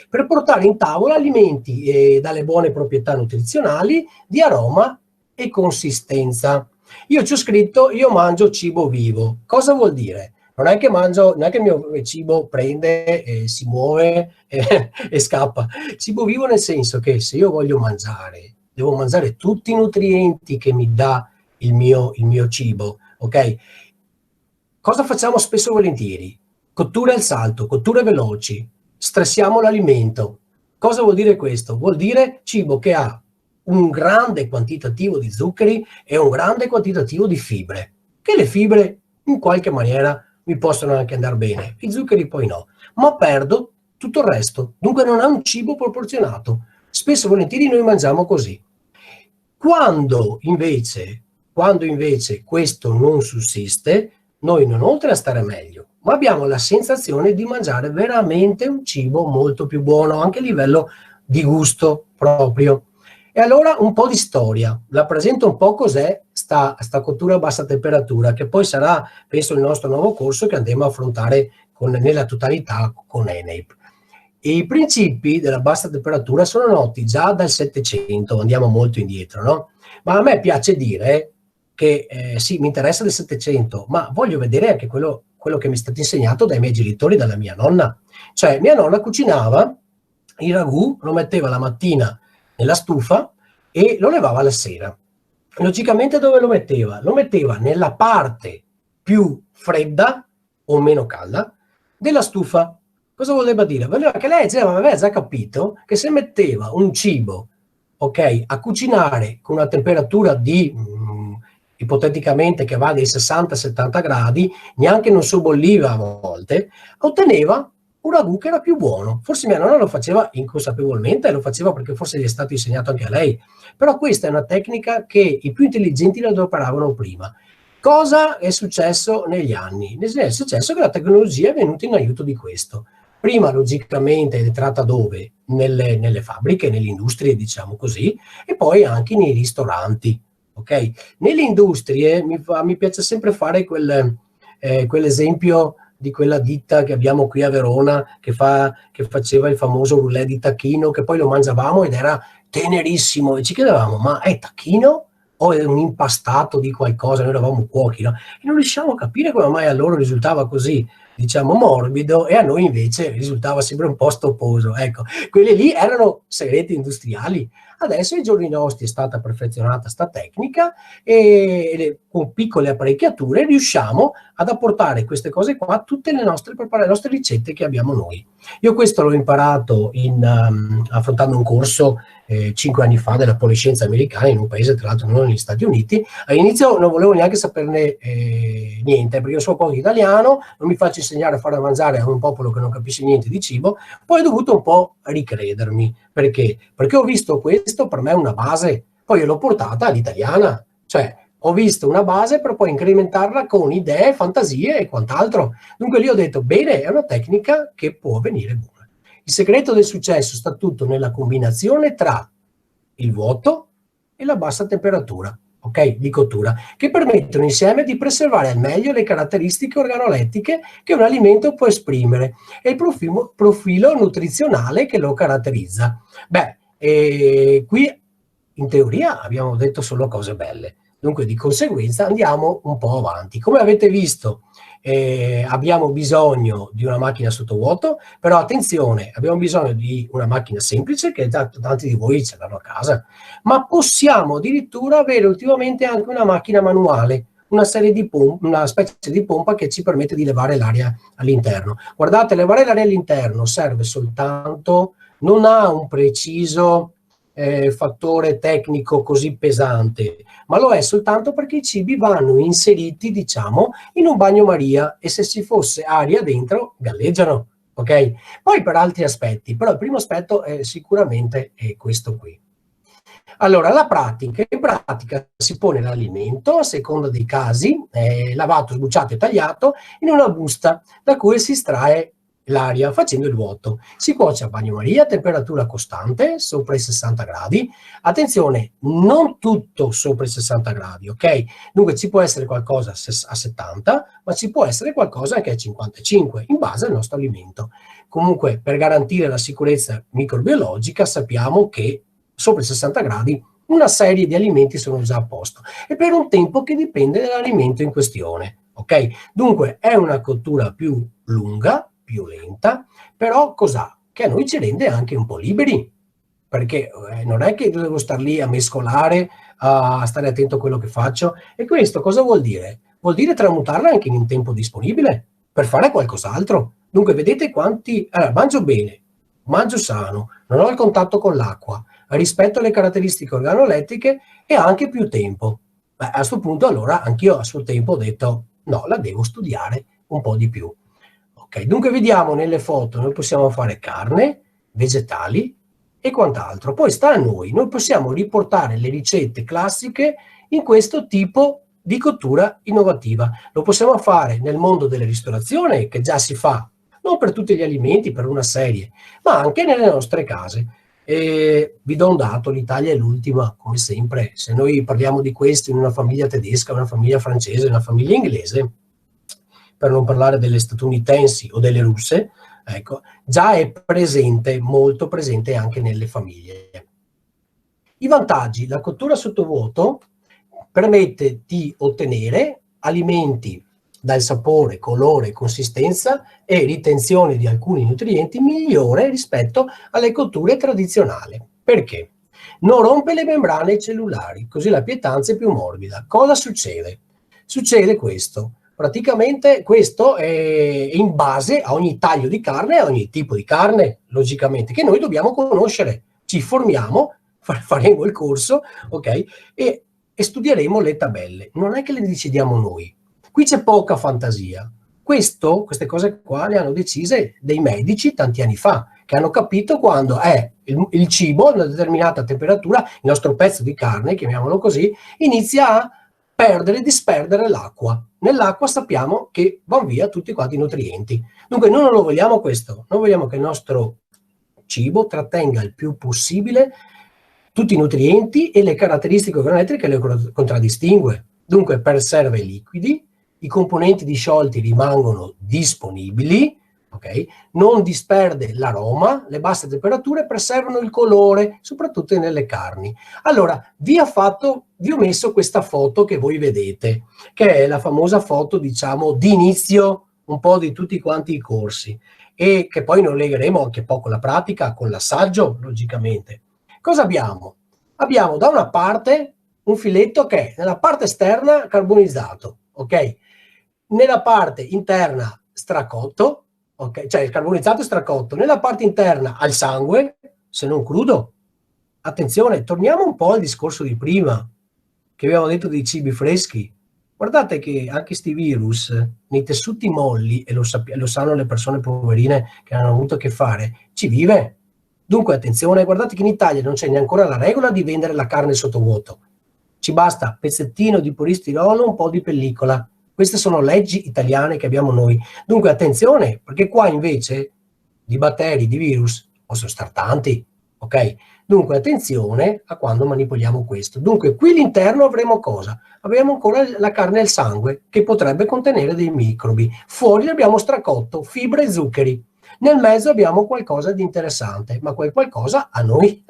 per portare in tavola alimenti dalle buone proprietà nutrizionali, di aroma e consistenza. Io ci ho scritto: io mangio cibo vivo. Cosa vuol dire? Non è che mangio, non è che il mio cibo prende, si muove e scappa. Cibo vivo nel senso che se io voglio mangiare, devo mangiare tutti i nutrienti che mi dà il mio cibo, ok? Cosa facciamo spesso e volentieri? Cotture al salto, cotture veloci, stressiamo l'alimento. Cosa vuol dire questo? Vuol dire cibo che ha un grande quantitativo di zuccheri e un grande quantitativo di fibre, che le fibre in qualche maniera mi possono anche andare bene, i zuccheri poi no, ma perdo tutto il resto, dunque non è un cibo proporzionato. Spesso e volentieri noi mangiamo così. Quando invece questo non sussiste, noi non oltre a stare meglio, ma abbiamo la sensazione di mangiare veramente un cibo molto più buono, anche a livello di gusto proprio. E allora un po' di storia, la presento un po' cos'è sta cottura a bassa temperatura, che poi sarà, penso, il nostro nuovo corso che andremo a affrontare nella totalità con ENEIP. I principi della bassa temperatura sono noti già dal 700, andiamo molto indietro, no? Ma a me piace dire che sì, mi interessa del 700, ma voglio vedere anche quello che mi è stato insegnato dai miei genitori, dalla mia nonna. Cioè, mia nonna cucinava il ragù, lo metteva la mattina nella stufa e lo levava la sera. Logicamente dove lo metteva? Lo metteva nella parte più fredda o meno calda della stufa. Cosa voleva dire? Voleva che lei aveva già capito che se metteva un cibo, ok, a cucinare con una temperatura di ipoteticamente che va dai 60-70 gradi, neanche non sobbolliva a volte, otteneva un ragù che era più buono. Forse mia nonna lo faceva inconsapevolmente, lo faceva perché forse gli è stato insegnato anche a lei, però questa è una tecnica che i più intelligenti la adoperavano prima. Cosa è successo negli anni? È successo che la tecnologia è venuta in aiuto di questo. Prima, logicamente, è entrata dove? Nelle fabbriche, nelle industrie, diciamo così, e poi anche nei ristoranti. Okay? Nelle industrie mi piace sempre fare quell'esempio di quella ditta che abbiamo qui a Verona che faceva il famoso roulé di tacchino, che poi lo mangiavamo ed era tenerissimo e ci chiedevamo: ma è tacchino o è un impastato di qualcosa? Noi eravamo cuochi, no? E non riusciamo a capire come mai a loro risultava così, diciamo, morbido, e a noi invece risultava sempre un po' stopposo. Ecco, quelli lì erano segreti industriali. Adesso ai giorni nostri è stata perfezionata sta tecnica e con piccole apparecchiature riusciamo ad apportare queste cose qua a tutte le nostre ricette che abbiamo noi. Io questo l'ho imparato affrontando un corso 5 anni fa della Poliscienza americana, in un paese tra l'altro non negli Stati Uniti. All'inizio non volevo neanche saperne niente, perché io so poco italiano, non mi faccio insegnare a fare da mangiare a un popolo che non capisce niente di cibo. Poi ho dovuto un po' ricredermi. Perché? Perché ho visto questo per me una base, poi l'ho portata all'italiana, cioè ho visto una base per poi incrementarla con idee, fantasie e quant'altro. Dunque lì ho detto: bene, è una tecnica che può venire buona. Il segreto del successo sta tutto nella combinazione tra il vuoto e la bassa temperatura, ok, di cottura, che permettono insieme di preservare al meglio le caratteristiche organolettiche che un alimento può esprimere e il profilo nutrizionale che lo caratterizza. Beh, qui in teoria abbiamo detto solo cose belle, dunque di conseguenza andiamo un po' avanti. Come avete visto, abbiamo bisogno di una macchina sottovuoto, però attenzione, abbiamo bisogno di una macchina semplice, che tanti di voi ce l'hanno a casa, ma possiamo addirittura avere ultimamente anche una macchina manuale, una specie di pompa che ci permette di levare l'aria all'interno. Guardate, levare l'aria all'interno serve soltanto, non ha un preciso fattore tecnico così pesante, ma lo è soltanto perché i cibi vanno inseriti, diciamo, in un bagnomaria, e se ci fosse aria dentro galleggiano, ok? Poi per altri aspetti, però il primo aspetto è sicuramente questo qui. Allora, in pratica si pone l'alimento, a seconda dei casi, lavato, sbucciato e tagliato, in una busta da cui si estrae l'aria facendo il vuoto. Si cuoce a bagnomaria a temperatura costante, sopra i 60 gradi. Attenzione, non tutto sopra i 60 gradi, ok? Dunque ci può essere qualcosa a 70, ma ci può essere qualcosa anche a 55, in base al nostro alimento. Comunque, per garantire la sicurezza microbiologica, sappiamo che sopra i 60 gradi una serie di alimenti sono già a posto e per un tempo che dipende dall'alimento in questione, ok? Dunque è una cottura più lunga, più lenta, però cos'ha? Che a noi ci rende anche un po' liberi, perché non è che devo star lì a mescolare, a stare attento a quello che faccio. E questo cosa vuol dire? Vuol dire tramutarla anche in un tempo disponibile per fare qualcos'altro. Dunque vedete quanti... Allora, mangio bene, mangio sano, non ho il contatto con l'acqua, rispetto alle caratteristiche organolettiche e anche più tempo. Beh, a questo punto allora anch'io a suo tempo ho detto no, la devo studiare un po' di più. Ok, dunque vediamo nelle foto, noi possiamo fare carne, vegetali e quant'altro. Poi sta a noi possiamo riportare le ricette classiche in questo tipo di cottura innovativa. Lo possiamo fare nel mondo della ristorazione, che già si fa, non per tutti gli alimenti, per una serie, ma anche nelle nostre case. E vi do un dato, l'Italia è l'ultima, come sempre. Se noi parliamo di questo in una famiglia tedesca, una famiglia francese, una famiglia inglese, per non parlare delle statunitensi o delle russe, ecco, già è presente, molto presente anche nelle famiglie. I vantaggi: la cottura sottovuoto permette di ottenere alimenti dal sapore, colore, consistenza e ritenzione di alcuni nutrienti migliore rispetto alle cotture tradizionali. Perché? Non rompe le membrane cellulari, così la pietanza è più morbida. Cosa succede? Succede questo. Praticamente questo è in base a ogni taglio di carne, a ogni tipo di carne, logicamente, che noi dobbiamo conoscere. Ci formiamo, faremo il corso, ok? E studieremo le tabelle. Non è che le decidiamo noi. Qui c'è poca fantasia. Queste cose qua le hanno decise dei medici tanti anni fa, che hanno capito quando è il cibo a una determinata temperatura, il nostro pezzo di carne, chiamiamolo così, inizia a disperdere l'acqua. Nell'acqua sappiamo che vanno via tutti quanti i nutrienti. Dunque noi non lo vogliamo questo, noi vogliamo che il nostro cibo trattenga il più possibile tutti i nutrienti e le caratteristiche organolettiche che le contraddistingue. Dunque preserva i liquidi, i componenti disciolti rimangono disponibili, okay? Non disperde l'aroma, le basse temperature preservano il colore, soprattutto nelle carni. Allora, vi ho messo questa foto che voi vedete, che è la famosa foto, diciamo, di inizio un po' di tutti quanti i corsi, e che poi noi legheremo anche poco la pratica con l'assaggio, logicamente. Cosa abbiamo? Abbiamo da una parte un filetto che è nella parte esterna carbonizzato, ok? Nella parte interna stracotto, ok? Cioè il carbonizzato è stracotto, nella parte interna al sangue, se non crudo. Attenzione, torniamo un po' al discorso di prima, che abbiamo detto dei cibi freschi. Guardate che anche questi virus nei tessuti molli, e lo sanno le persone poverine che hanno avuto a che fare, ci vive. Dunque attenzione, guardate che in Italia non c'è neanche ancora la regola di vendere la carne sottovuoto. Ci basta pezzettino di polistirolo, un po' di pellicola. Queste sono leggi italiane che abbiamo noi. Dunque attenzione, perché qua invece di batteri, di virus, possono star tanti, ok? Dunque attenzione a quando manipoliamo questo. Dunque qui all'interno avremo cosa? Avremo ancora la carne e il sangue, che potrebbe contenere dei microbi. Fuori abbiamo stracotto, fibre e zuccheri. Nel mezzo abbiamo qualcosa di interessante, ma quel qualcosa a noi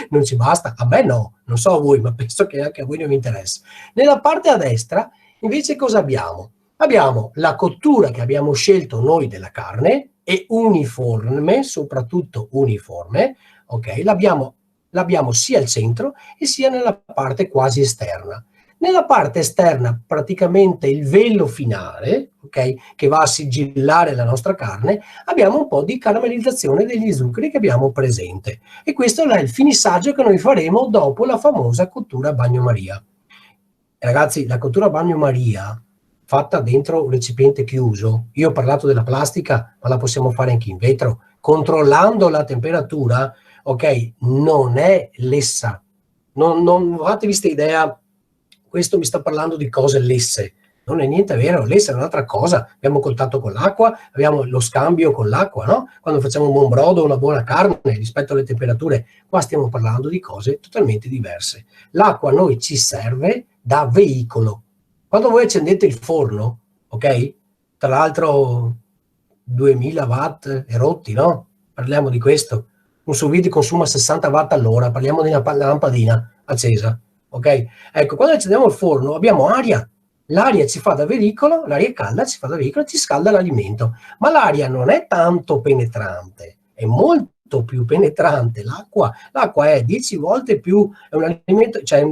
non ci basta, a me no, non so a voi, ma penso che anche a voi non vi interessa. Nella parte a destra invece cosa abbiamo? Abbiamo la cottura che abbiamo scelto noi della carne, e uniforme, soprattutto uniforme, ok? L'abbiamo sia al centro e sia nella parte quasi esterna. Nella parte esterna praticamente il velo finale, ok, che va a sigillare la nostra carne, abbiamo un po' di caramellizzazione degli zuccheri che abbiamo presente, e questo è il finissaggio che noi faremo dopo la famosa cottura a bagnomaria. Ragazzi, la cottura a bagnomaria fatta dentro un recipiente chiuso, io ho parlato della plastica, ma la possiamo fare anche in vetro, controllando la temperatura, ok, non è lessa, non fatevi questa idea, questo mi sta parlando di cose lesse. Non è niente vero, l'essa è un'altra cosa. Abbiamo contatto con l'acqua, abbiamo lo scambio con l'acqua, no? Quando facciamo un buon brodo, una buona carne rispetto alle temperature, qua stiamo parlando di cose totalmente diverse. L'acqua a noi ci serve da veicolo. Quando voi accendete il forno, ok? Tra l'altro 2000 watt e rotti, no? Parliamo di questo. Un sous vide consuma 60 watt all'ora, parliamo di una lampadina accesa, ok? Ecco, quando accendiamo il forno abbiamo aria. L'aria ci fa da veicolo, l'aria calda ci fa da veicolo e ci scalda l'alimento, ma l'aria non è tanto penetrante, è molto più penetrante l'acqua. L'acqua è 10 volte più, è un alimento, cioè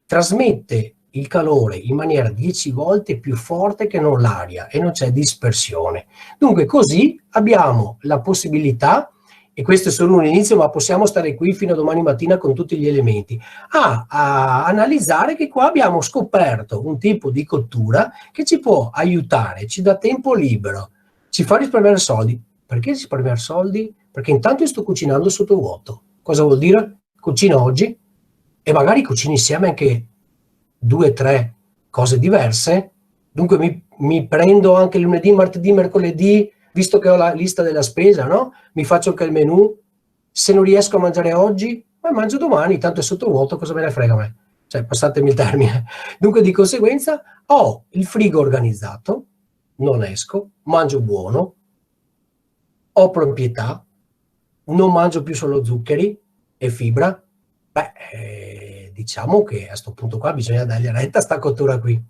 trasmette il calore in maniera 10 volte più forte che non l'aria e non c'è dispersione. Dunque così abbiamo la possibilità, e questo è solo un inizio, ma possiamo stare qui fino a domani mattina con tutti gli elementi, a analizzare che qua abbiamo scoperto un tipo di cottura che ci può aiutare, ci dà tempo libero, ci fa risparmiare soldi. Perché risparmiare soldi? Perché intanto io sto cucinando sotto vuoto. Cosa vuol dire? Cucino oggi e magari cucino insieme anche 2 o 3 cose diverse. Dunque mi prendo anche lunedì, martedì, mercoledì, visto che ho la lista della spesa, no? Mi faccio anche il menù. Se non riesco a mangiare oggi, ma mangio domani, tanto è sottovuoto, cosa me ne frega a me? Cioè, passatemi il termine. Dunque, di conseguenza, ho il frigo organizzato, non esco, mangio buono, ho proprietà, non mangio più solo zuccheri e fibra. Beh, diciamo che a questo punto qua bisogna dargli retta a sta cottura qui.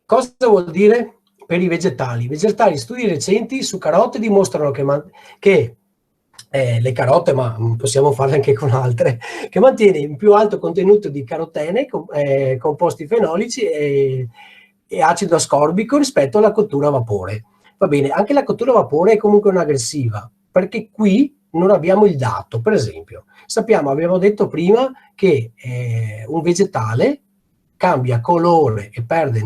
Cosa vuol dire? Per i vegetali. Studi recenti su carote dimostrano che le carote, ma possiamo farle anche con altre, che mantiene un più alto contenuto di carotene, composti fenolici e acido ascorbico rispetto alla cottura a vapore. Va bene, anche la cottura a vapore è comunque un'aggressiva, perché qui non abbiamo il dato. Per esempio, abbiamo detto prima che un vegetale cambia colore e perde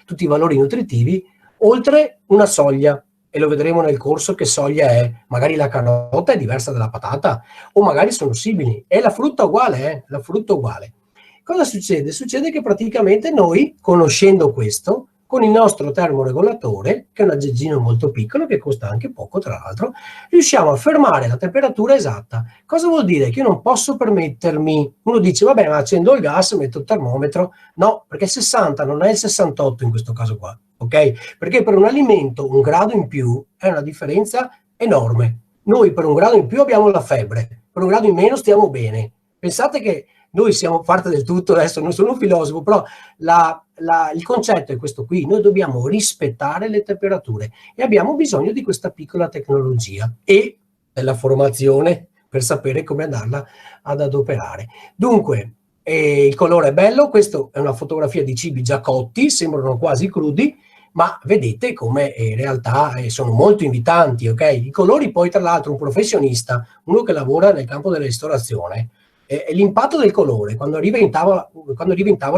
tutti i valori nutritivi oltre una soglia, e lo vedremo nel corso che soglia è. Magari la carota è diversa dalla patata, o magari sono simili, e la frutta uguale, la frutta uguale. Cosa succede? Succede che praticamente noi, conoscendo questo, con il nostro termoregolatore, che è un aggeggino molto piccolo, che costa anche poco tra l'altro, riusciamo a fermare la temperatura esatta. Cosa vuol dire? Che io non posso permettermi, uno dice, vabbè, ma accendo il gas, metto il termometro. No, perché 60 non è il 68 in questo caso qua, ok? Perché per un alimento un grado in più è una differenza enorme. Noi per un grado in più abbiamo la febbre, per un grado in meno stiamo bene. Pensate che noi siamo parte del tutto, adesso non sono un filosofo, però il concetto è questo qui: noi dobbiamo rispettare le temperature e abbiamo bisogno di questa piccola tecnologia e della formazione per sapere come andarla ad adoperare. Dunque, il colore è bello, questa è una fotografia di cibi già cotti, sembrano quasi crudi, ma vedete come in realtà sono molto invitanti, ok? I colori poi, tra l'altro, un professionista, uno che lavora nel campo della ristorazione, l'impatto del colore quando arriva in tavola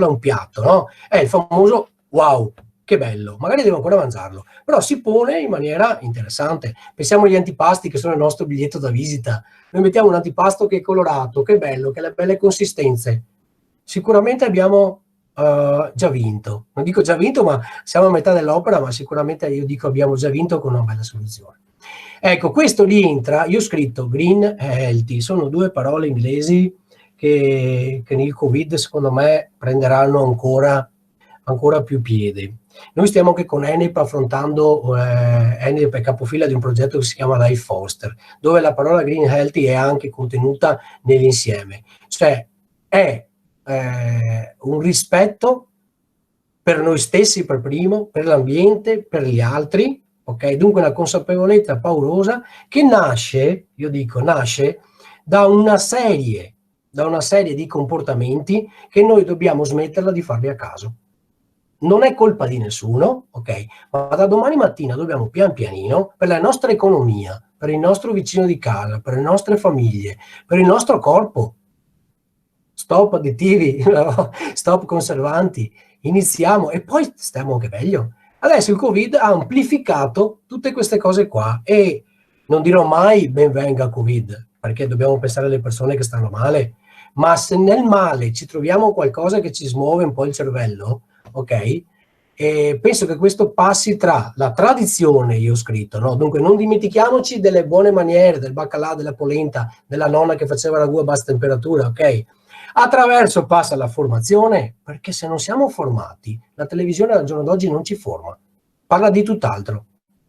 un piatto, no? È il famoso wow, che bello, magari devo ancora mangiarlo, però si pone in maniera interessante. Pensiamo agli antipasti, che sono il nostro biglietto da visita. Noi mettiamo un antipasto che è colorato, che è bello, che ha le belle consistenze. Sicuramente abbiamo già vinto. Non dico già vinto, ma siamo a metà dell'opera, ma sicuramente io dico abbiamo già vinto con una bella soluzione. Ecco, questo rientra, io ho scritto green e healthy, sono 2 parole inglesi che nel Covid secondo me prenderanno ancora più piede. Noi stiamo anche con Enep affrontando, Enep è capofila di un progetto che si chiama Life Foster, dove la parola green e healthy è anche contenuta nell'insieme. Cioè è un rispetto per noi stessi per primo, per l'ambiente, per gli altri, ok? Dunque una consapevolezza paurosa che nasce da una serie di comportamenti che noi dobbiamo smetterla di farli a caso. Non è colpa di nessuno, ok? Ma da domani mattina dobbiamo pian pianino, per la nostra economia, per il nostro vicino di casa, per le nostre famiglie, per il nostro corpo, stop additivi, no? Stop conservanti, iniziamo e poi stiamo anche meglio. Adesso il Covid ha amplificato tutte queste cose qua e non dirò mai ben venga Covid, perché dobbiamo pensare alle persone che stanno male, ma se nel male ci troviamo qualcosa che ci smuove un po' il cervello, ok? E penso che questo passi tra la tradizione, io ho scritto, no? Dunque non dimentichiamoci delle buone maniere, del baccalà, della polenta, della nonna che faceva ragù a bassa temperatura, ok? Attraverso passa la formazione, perché se non siamo formati, la televisione al giorno d'oggi non ci forma, parla di tutt'altro,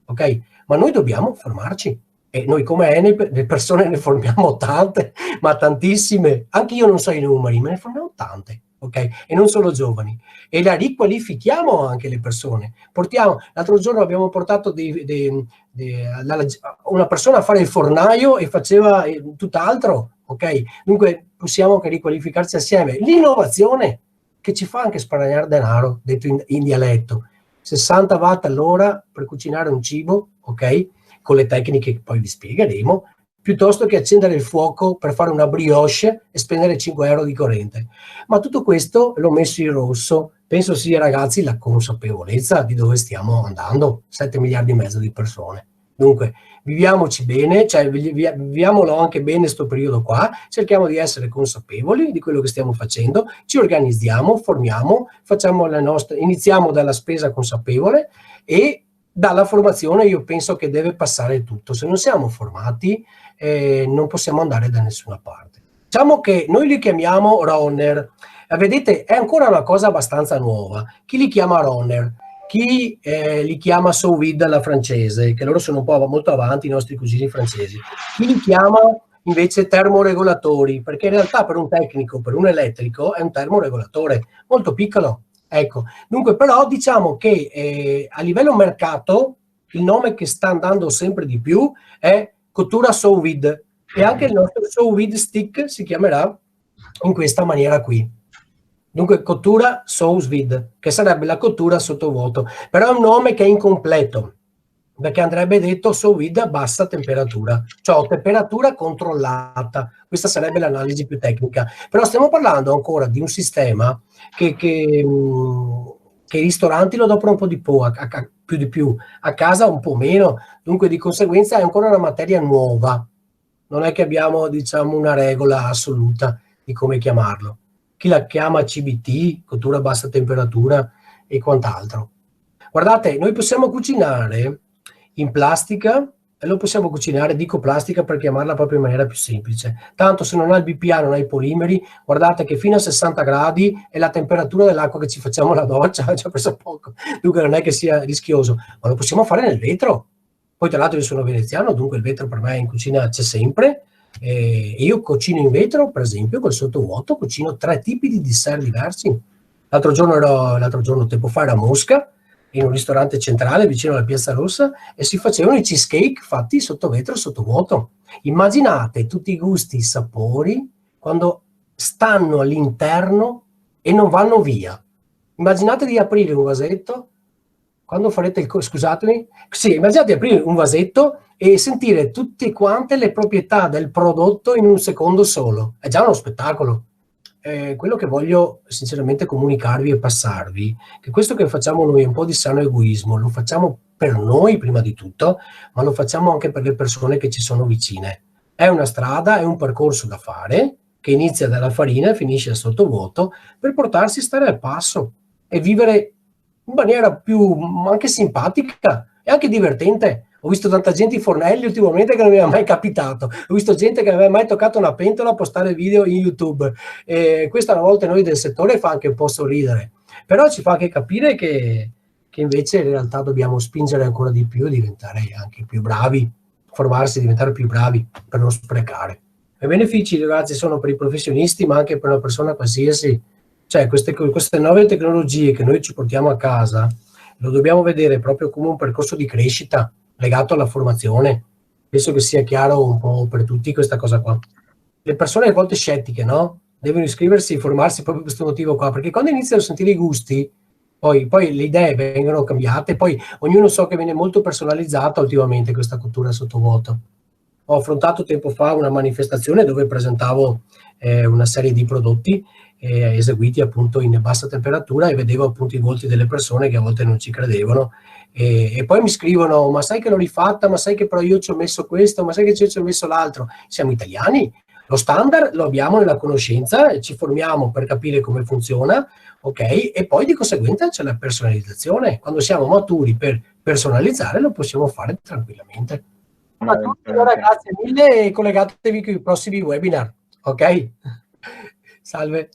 ok? Ma noi dobbiamo formarci. E noi come Enel, le persone ne formiamo tante, ma tantissime. Anche io non so i numeri, ma ne formiamo tante, ok? E non solo giovani. E la riqualifichiamo anche le persone. L'altro giorno abbiamo portato una persona a fare il fornaio e faceva tutt'altro, ok? Dunque possiamo anche riqualificarci assieme. L'innovazione che ci fa anche sparagnare denaro, detto in dialetto. 60 watt all'ora per cucinare un cibo, ok? Con le tecniche che poi vi spiegheremo, piuttosto che accendere il fuoco per fare una brioche e spendere 5 euro di corrente. Ma tutto questo l'ho messo in rosso. Penso sia, ragazzi, la consapevolezza di dove stiamo andando, 7 miliardi e mezzo di persone. Dunque, viviamoci bene, cioè viviamolo anche bene questo periodo qua, cerchiamo di essere consapevoli di quello che stiamo facendo, ci organizziamo, formiamo, facciamo iniziamo dalla spesa consapevole e dalla formazione io penso che deve passare tutto. Se non siamo formati non possiamo andare da nessuna parte. Diciamo che noi li chiamiamo runner. Vedete, è ancora una cosa abbastanza nuova. Chi li chiama runner? Chi li chiama sous vide alla francese, che loro sono un po' molto avanti, i nostri cugini francesi. Chi li chiama invece termoregolatori, perché in realtà per un tecnico, per un elettrico, è un termoregolatore molto piccolo. Ecco, dunque però diciamo che a livello mercato il nome che sta andando sempre di più è cottura sous vide e anche il nostro sous vide stick si chiamerà in questa maniera qui. Dunque cottura sous vide, che sarebbe la cottura sottovuoto, però è un nome che è incompleto, perché andrebbe detto sous vide a bassa temperatura, cioè temperatura controllata. Questa sarebbe l'analisi più tecnica. Però stiamo parlando ancora di un sistema che i ristoranti lo adoperano un po' di più, a casa un po' meno, dunque di conseguenza è ancora una materia nuova. Non è che abbiamo, diciamo, una regola assoluta di come chiamarlo. Chi la chiama CBT, cottura a bassa temperatura e quant'altro. Guardate, noi possiamo cucinare in plastica e lo possiamo cucinare, dico plastica per chiamarla proprio in maniera più semplice. Tanto se non ha il BPA, non ha i polimeri, guardate che fino a 60 gradi è la temperatura dell'acqua che ci facciamo la doccia, ci ha preso poco, dunque non è che sia rischioso, ma lo possiamo fare nel vetro. Poi tra l'altro io sono veneziano, dunque il vetro per me in cucina c'è sempre. Io cucino in vetro, per esempio, col sottovuoto, cucino 3 tipi di dessert diversi. L'altro giorno, tempo fa, ero a Mosca, in un ristorante centrale vicino alla Piazza Rossa e si facevano i cheesecake fatti sotto vetro e sottovuoto. Immaginate tutti i gusti, i sapori quando stanno all'interno e non vanno via. Immaginate di aprire un vasetto quando farete scusatemi, sì, immaginate di aprire un vasetto e sentire tutte quante le proprietà del prodotto in un secondo solo. È già uno spettacolo. Quello che voglio sinceramente comunicarvi e passarvi, che questo che facciamo noi è un po' di sano egoismo, lo facciamo per noi prima di tutto, ma lo facciamo anche per le persone che ci sono vicine. È una strada, è un percorso da fare, che inizia dalla farina e finisce al sottovuoto, per portarsi a stare al passo e vivere in maniera più anche simpatica e anche divertente. Ho visto tanta gente in fornelli ultimamente che non mi è mai capitato. Ho visto gente che non aveva mai toccato una pentola a postare video in YouTube. Questa una volta noi del settore fa anche un po' sorridere, però ci fa anche capire che invece in realtà dobbiamo spingere ancora di più e diventare anche più bravi, formarsi, diventare più bravi per non sprecare. I benefici, ragazzi, sono per i professionisti, ma anche per una persona qualsiasi. Cioè queste nuove tecnologie che noi ci portiamo a casa, lo dobbiamo vedere proprio come un percorso di crescita legato alla formazione. Penso che sia chiaro un po' per tutti questa cosa qua. Le persone a volte scettiche, no? Devono iscriversi, formarsi proprio per questo motivo qua, perché quando iniziano a sentire i gusti, poi le idee vengono cambiate, poi ognuno so che viene molto personalizzata ultimamente questa cultura sottovuoto. ho affrontato tempo fa una manifestazione dove presentavo una serie di prodotti eseguiti appunto in bassa temperatura, e vedevo appunto i volti delle persone che a volte non ci credevano, e poi mi scrivono: ma sai che l'ho rifatta, ma sai che però io ci ho messo questo, ma sai che ci ho messo l'altro. Siamo italiani, lo standard lo abbiamo nella conoscenza, ci formiamo per capire come funziona, ok? E poi di conseguenza c'è la personalizzazione. Quando siamo maturi per personalizzare lo possiamo fare tranquillamente. A tutti, allora grazie mille e collegatevi con i prossimi webinar, ok? Salve.